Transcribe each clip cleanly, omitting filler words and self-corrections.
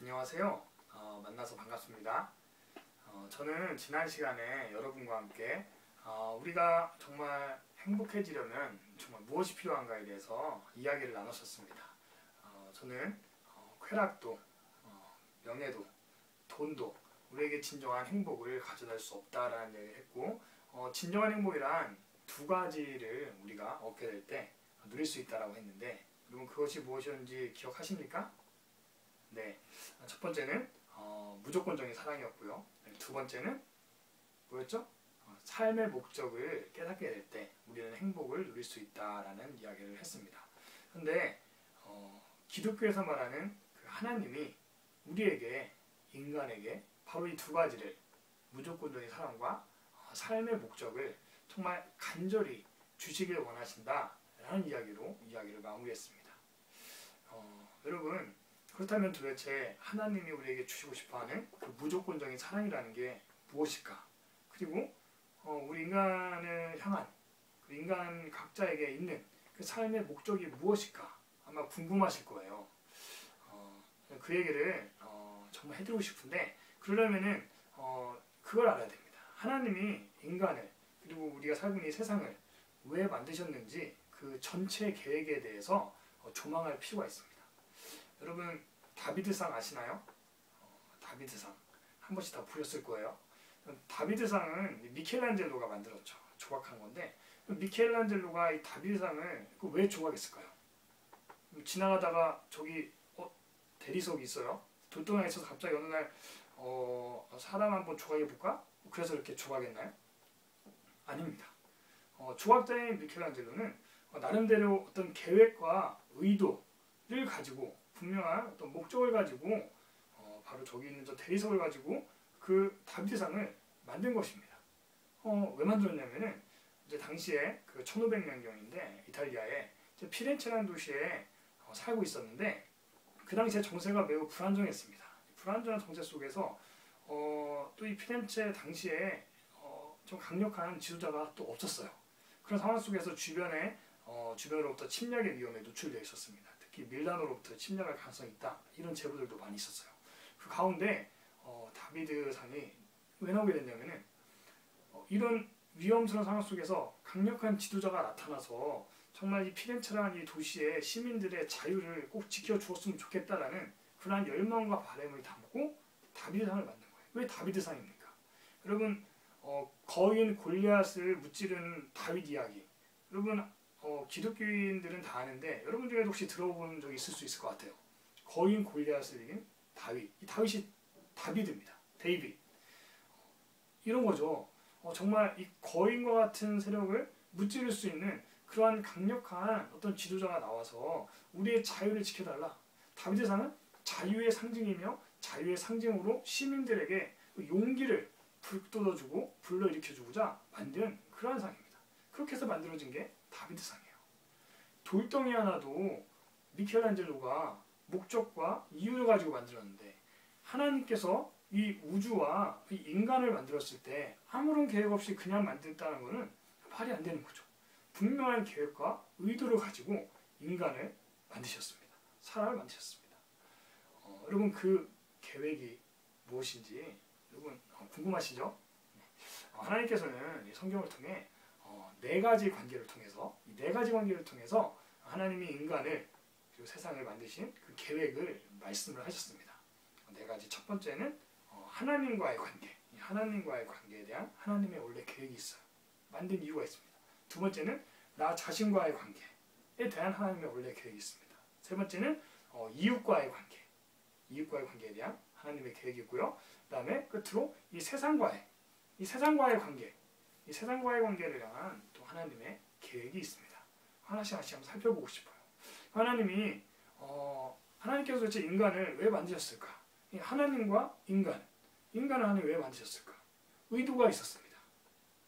안녕하세요. 만나서 반갑습니다. 저는 지난 시간에 여러분과 함께 우리가 정말 행복해지려면 정말 무엇이 필요한가에 대해서 이야기를 나눴었습니다. 저는 쾌락도, 명예도, 돈도 우리에게 진정한 행복을 가져다 줄 수 없다라는 얘기를 했고, 진정한 행복이란 두 가지를 우리가 얻게 될 때 누릴 수 있다라고 했는데, 여러분 그것이 무엇이었는지 기억하십니까? 네, 첫 번째는 무조건적인 사랑이었고요. 두 번째는 뭐였죠? 삶의 목적을 깨닫게 될 때 우리는 행복을 누릴 수 있다라는 이야기를 했습니다. 그런데 기독교에서 말하는 그 하나님이 우리에게, 인간에게 바로 이 두 가지를, 무조건적인 사랑과 삶의 목적을 정말 간절히 주시길 원하신다라는 이야기를 마무리했습니다. 여러분, 그렇다면 도대체 하나님이 우리에게 주시고 싶어하는 그 무조건적인 사랑이라는 게 무엇일까? 그리고 우리 인간을 향한, 그 인간 각자에게 있는 그 삶의 목적이 무엇일까? 아마 궁금하실 거예요. 그 얘기를 정말 해드리고 싶은데, 그러려면은 그걸 알아야 됩니다. 하나님이 인간을, 그리고 우리가 살고 있는 이 세상을 왜 만드셨는지 그 전체 계획에 대해서 조망할 필요가 있습니다. 여러분 다비드상 아시나요? 다비드상 한 번씩 다 보셨을 거예요. 다비드상은 미켈란젤로가 만들었죠. 조각한 건데, 미켈란젤로가 이 다비드상을 왜 조각했을까요? 지나가다가 저기 대리석이 있어요. 돌덩이가 있어서 갑자기 어느 날 사람 한번 조각해 볼까? 그래서 이렇게 조각했나요? 아닙니다. 조각자인 미켈란젤로는 나름대로 어떤 계획과 의도를 가지고, 분명한 어떤 목적을 가지고 바로 저기 있는 저 대리석을 가지고 그 다비드상을 만든 것입니다. 왜 만들었냐면은 이제 당시에 그 1500년경인데 이탈리아의 피렌체라는 도시에 살고 있었는데, 그 당시에 정세가 매우 불안정했습니다. 불안정한 정세 속에서 또 이 피렌체 당시에 좀 강력한 지도자가 또 없었어요. 그런 상황 속에서 주변으로부터 침략의 위험에 노출되어 있었습니다. 특히 밀라노로부터 침략할 가능성이 있다, 이런 제보들도 많이 있었어요. 그 가운데 다비드상이 왜 나오게 됐냐면은 이런 위험스러운 상황 속에서 강력한 지도자가 나타나서 정말 이 피렌체라는 이 도시의 시민들의 자유를 꼭 지켜주었으면 좋겠다라는 그러한 열망과 바람을 담고 다비드상을 만든 거예요. 왜 다비드상입니까? 여러분, 거인 골리앗을 무찌른 다윗 이야기, 여러분 기독교인들은 다 아는데, 여러분 중에도 혹시 들어본 적이 있을 수 있을 것 같아요. 거인 골리앗을 이긴 다윗. 이 다윗이 다비드입니다. 데이빗. 이런 거죠. 정말 이 거인과 같은 세력을 무찌를 수 있는 그러한 강력한 어떤 지도자가 나와서 우리의 자유를 지켜달라. 다비드상은 자유의 상징이며 자유의 상징으로 시민들에게 용기를 북돋아주고 불러일으켜주고자 만든 그러한 상입니다. 그렇게 해서 만들어진 게 다비드상이에요. 돌덩이 하나도 미켈란젤로가 목적과 이유를 가지고 만들었는데, 하나님께서 이 우주와 이 인간을 만들었을 때 아무런 계획 없이 그냥 만들었다는 것은 말이 안 되는 거죠. 분명한 계획과 의도를 가지고 인간을 만드셨습니다. 사람을 만드셨습니다. 여러분 그 계획이 무엇인지 여러분 궁금하시죠? 하나님께서는 이 성경을 통해 네 가지 관계를 통해서, 이 네 가지 관계를 통해서 하나님이 인간을, 그리고 세상을 만드신 그 계획을 말씀을 하셨습니다. 네 가지. 첫 번째는 하나님과의 관계, 하나님과의 관계에 대한 하나님의 원래 계획이 있어요. 만든 이유가 있습니다. 두 번째는 나 자신과의 관계에 대한 하나님의 원래 계획이 있습니다. 세 번째는 이웃과의 관계, 이웃과의 관계에 대한 하나님의 계획이 있고요. 그 다음에 끝으로 이 세상과의 관계, 이 세상과의 관계를 향한 또 하나님의 계획이 있습니다. 하나씩 한번 살펴보고 싶어요. 하나님께서 도대체 인간을 왜 만드셨을까? 하나님과 인간을 하나님 왜 만드셨을까? 의도가 있었습니다.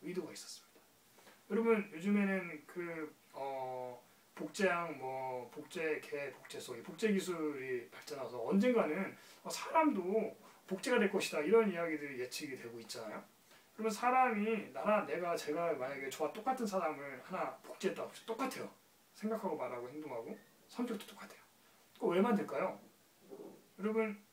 의도가 있었습니다. 여러분 요즘에는 복제양, 복제개, 복제소, 복제 기술이 발전해서 언젠가는 사람도 복제가 될 것이다, 이런 이야기들이 예측이 되고 있잖아요. 그러면 사람이 제가 만약에 저와 똑같은 사람을 하나 복제했다, 똑같아요. 생각하고 말하고 행동하고 성격도 똑같아요. 그거 왜 만들까요? 여러분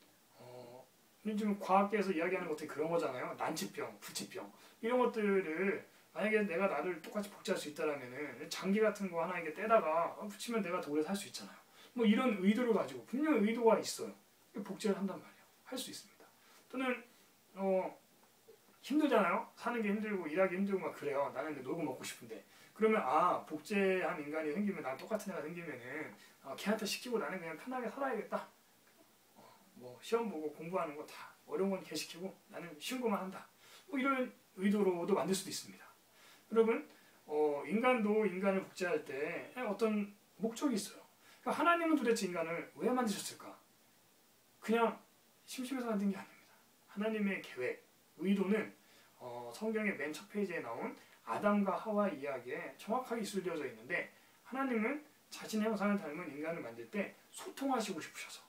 지금 과학계에서 이야기하는 것들이 그런 거잖아요. 난치병, 불치병 이런 것들을 만약에 내가 나를 똑같이 복제할 수 있다라면은 장기 같은 거 하나 이게 떼다가 붙이면 내가 오래 살 수 있잖아요. 뭐 이런 의도를 가지고 분명 의도가 있어요. 복제를 한단 말이에요. 할 수 있습니다. 또는 힘들잖아요. 사는 게 힘들고 일하기 힘들고 막 그래요. 나는 놀고 먹고 싶은데 그러면 복제한 인간이 생기면 난 똑같은 애가 생기면은 걔한테 시키고 나는 그냥 편하게 살아야겠다. 뭐 시험 보고 공부하는 거 다 어려운 건 걔 시키고 나는 쉬운 것만 한다. 뭐 이런 의도로도 만들 수도 있습니다. 여러분 인간도 인간을 복제할 때 어떤 목적이 있어요. 그러니까 하나님은 도대체 인간을 왜 만드셨을까? 그냥 심심해서 만든 게 아닙니다. 하나님의 계획, 의도는 성경의 맨 첫 페이지에 나온 아담과 하와 이야기에 정확하게 기술되어져 있는데 하나님은 자신의 형상을 닮은 인간을 만들 때 소통하시고 싶으셔서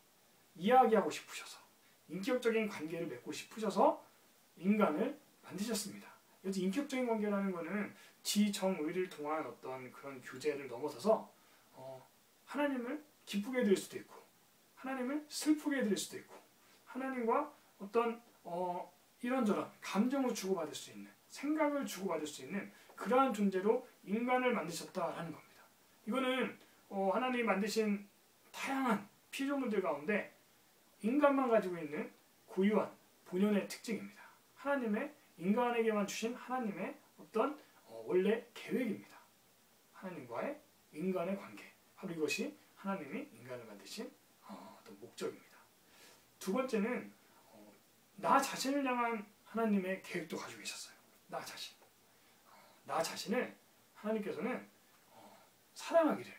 이야기하고 싶으셔서 인격적인 관계를 맺고 싶으셔서 인간을 만드셨습니다. 여기 인격적인 관계라는 것은 지정의를 통한 어떤 그런 규제를 넘어서서 하나님을 기쁘게 해드릴 수도 있고 하나님을 슬프게 해드릴 수도 있고 하나님과 어떤 이런저런 감정을 주고받을 수 있는 생각을 주고받을 수 있는 그러한 존재로 인간을 만드셨다라는 겁니다. 이거는 하나님이 만드신 다양한 피조물들 가운데 인간만 가지고 있는 고유한 본연의 특징입니다. 하나님의 인간에게만 주신 하나님의 어떤 원래 계획입니다. 하나님과의 인간의 관계. 바로 이것이 하나님이 인간을 만드신 어떤 목적입니다. 두 번째는 나 자신을 향한 하나님의 계획도 가지고 계셨어요. 나 자신. 나 자신을 하나님께서는 사랑하기를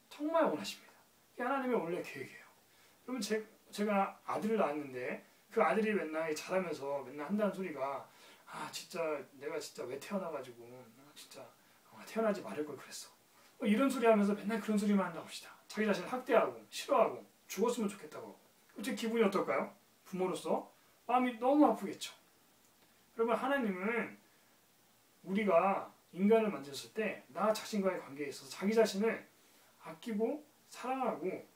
정말 원하십니다. 이게 하나님의 원래 계획이에요. 그러면 제가 아들을 낳았는데 그 아들이 맨날 자라면서 맨날 한다는 소리가 진짜 내가 진짜 왜 태어나가지고 진짜 태어나지 말을 걸 그랬어. 이런 소리 하면서 맨날 그런 소리만 한다고 합시다. 자기 자신을 학대하고 싫어하고 죽었으면 좋겠다고 하고. 제 기분이 어떨까요? 부모로서 마음이 너무 아프겠죠. 여러분 하나님은 우리가 인간을 만졌을 때 나 자신과의 관계에 있어서 자기 자신을 아끼고 사랑하고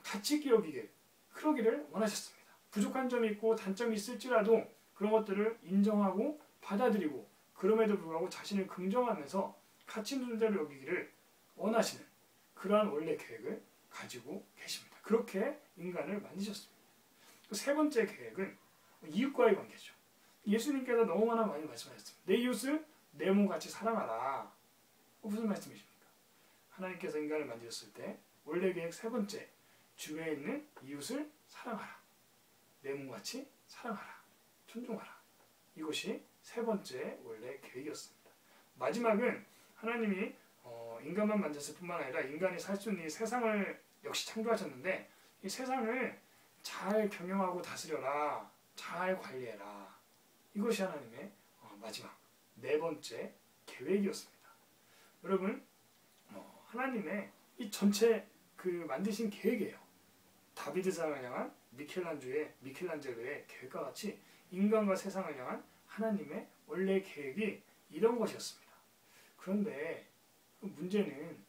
가치 여기게 그러기를 원하셨습니다. 부족한 점이 있고 단점이 있을지라도 그런 것들을 인정하고 받아들이고 그럼에도 불구하고 자신을 긍정하면서 가치 있는 존재로 여기기를 원하시는 그러한 원래 계획을 가지고 계십니다. 그렇게 인간을 만드셨습니다. 세 번째 계획은 이웃과의 관계죠. 예수님께서 너무 많이 말씀하셨습니다. 내 이웃을 내 몸같이 사랑하라. 무슨 말씀이십니까? 하나님께서 인간을 만드셨을 때 원래 계획 세 번째 주변에 있는 이웃을 사랑하라. 내 몸같이 사랑하라. 존중하라. 이것이 세 번째 원래 계획이었습니다. 마지막은 하나님이 인간만 만드셨을 뿐만 아니라 인간이 살 수 있는 이 세상을 역시 창조하셨는데 이 세상을 잘 경영하고 다스려라. 잘 관리해라. 이것이 하나님의 마지막 네 번째 계획이었습니다. 여러분 하나님의 이 전체 그 만드신 계획이에요. 다비드 사람을 향한 미켈란젤로의 계획과 같이 인간과 세상을 향한 하나님의 원래 계획이 이런 것이었습니다. 그런데 문제는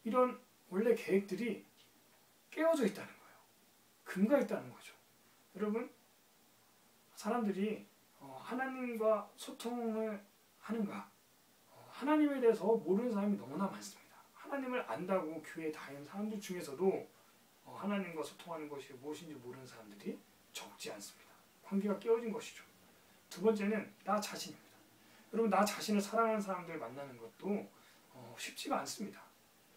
이런 원래 계획들이 깨어져 있다는 거예요. 금가 있다는 거죠. 여러분 사람들이 하나님과 소통을 하는가? 하나님에 대해서 모르는 사람이 너무나 많습니다. 하나님을 안다고 교회에 다니는 사람들 중에서도 하나님과 소통하는 것이 무엇인지 모르는 사람들이 적지 않습니다. 관계가 깨어진 것이죠. 두 번째는 나 자신입니다. 여러분 나 자신을 사랑하는 사람들을 만나는 것도 쉽지가 않습니다.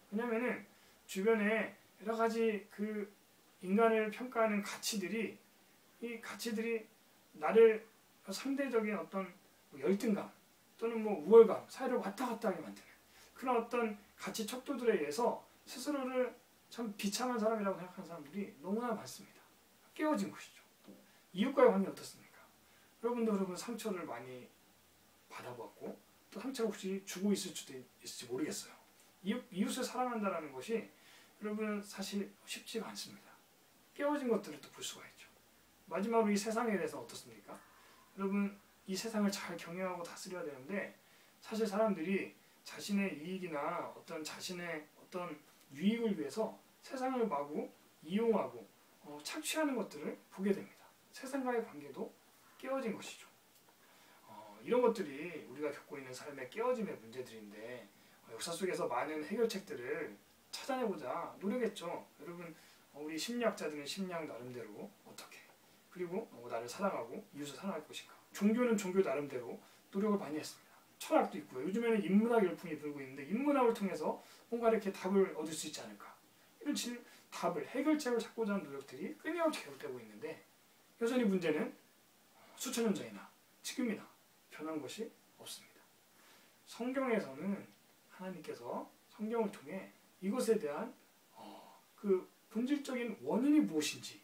왜냐하면 주변에 여러 가지 그 인간을 평가하는 가치들이 이 가치들이 나를 상대적인 어떤 열등감 또는 우월감, 사회를 왔다 갔다 하게 만드는 그런 어떤 가치 척도들에 의해서 스스로를 참 비참한 사람이라고 생각하는 사람들이 너무나 많습니다. 깨어진 것이죠. 이웃과의 관계 어떻습니까? 여러분 상처를 많이 받아보았고 또 상처를 혹시 주고 있을지 모르겠어요. 이웃을 사랑한다는 것이 여러분 사실 쉽지가 않습니다. 깨어진 것들을 또 볼 수가 있죠. 마지막으로 이 세상에 대해서 어떻습니까? 여러분 이 세상을 잘 경영하고 다스려야 되는데 사실 사람들이 자신의 이익이나 어떤 자신의 어떤 유익을 위해서 세상을 마구 이용하고 착취하는 것들을 보게 됩니다. 세상과의 관계도 깨어진 것이죠. 이런 것들이 우리가 겪고 있는 삶의 깨어짐의 문제들인데 역사 속에서 많은 해결책들을 찾아내고자 노력했죠. 여러분 우리 심리학자들은 심리학 나름대로 어떻게 그리고 나를 사랑하고 이웃을 사랑할 것인가. 종교는 종교 나름대로 노력을 많이 했습니다. 철학도 있고요. 요즘에는 인문학 열풍이 불고 있는데 인문학을 통해서 뭔가 이렇게 답을 얻을 수 있지 않을까. 이런 답을 해결책을 찾고자 하는 노력들이 끊임없이 계속되고 있는데 여전히 문제는 수천 년 전이나 지금이나 변한 것이 없습니다. 성경에서는 하나님께서 성경을 통해 이것에 대한 그 본질적인 원인이 무엇인지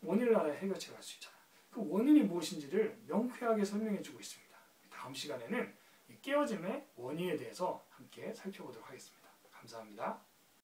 원인을 알아야 해결책을 할 수 있잖아요. 그 원인이 무엇인지를 명쾌하게 설명해 주고 있습니다. 다음 시간에는 이 깨어짐의 원인에 대해서 함께 살펴보도록 하겠습니다. 감사합니다.